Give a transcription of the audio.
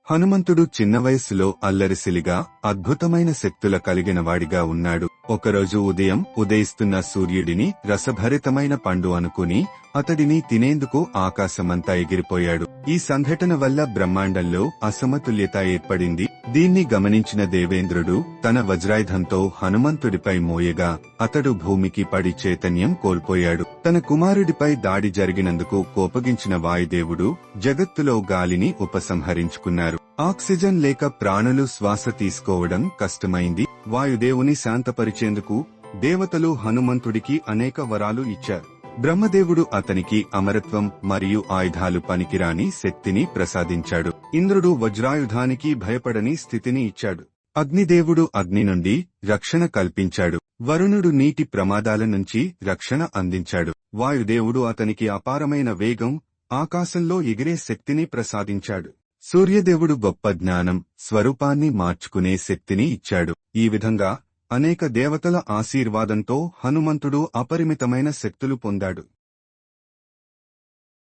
హనుమంతుడు చిన్న వయస్సులో అల్లరిసిలిగా అద్భుతమైన శక్తుల కలిగినవాడిగా ఉన్నాడు. ఒకరోజు ఉదయం ఉదయిస్తున్న సూర్యుడిని రసభరితమైన పండు అనుకుని అతడిని తినేందుకు ఆకాశమంతా ఎగిరిపోయాడు. ఈ సంఘటన వల్ల బ్రహ్మాండంలో అసమతుల్యత ఏర్పడింది. దీన్ని గమనించిన దేవేంద్రుడు తన వజ్రాయుధంతో హనుమంతుడిపై మోయగా అతడు భూమికి పడి చైతన్యం కోల్పోయాడు. తన కుమారుడిపై దాడి జరిగినందుకు కోపగించిన వాయుదేవుడు జగత్తులో గాలిని ఉపసంహరించుకున్నారు. ఆక్సిజన్ లేక ప్రాణులు శ్వాస తీసుకోవడం కష్టమైంది. వాయుదేవుని శాంతపరిచేందుకు దేవతలు హనుమంతుడికి అనేక వరాలు ఇచ్చారు. బ్రహ్మదేవుడు అతనికి అమరత్వం మరియు ఆయుధాలు పనికిరాని శక్తిని ప్రసాదించాడు. ఇంద్రుడు వజ్రాయుధానికి భయపడని స్థితిని ఇచ్చాడు. అగ్నిదేవుడు అగ్ని నుండి రక్షణ కల్పించాడు. వరుణుడు నీటి ప్రమాదాల నుంచి రక్షణ అందించాడు. వాయుదేవుడు అతనికి అపారమైన వేగం, ఆకాశంలో ఎగిరే శక్తిని ప్రసాదించాడు. సూర్యదేవుడు గొప్ప జ్ఞానం, స్వరూపాన్ని మార్చుకునే శక్తిని ఇచ్చాడు. ఈ విధంగా అనేక దేవతల ఆశీర్వాదంతో హనుమంతుడు అపరిమితమైన శక్తులు పొందాడు.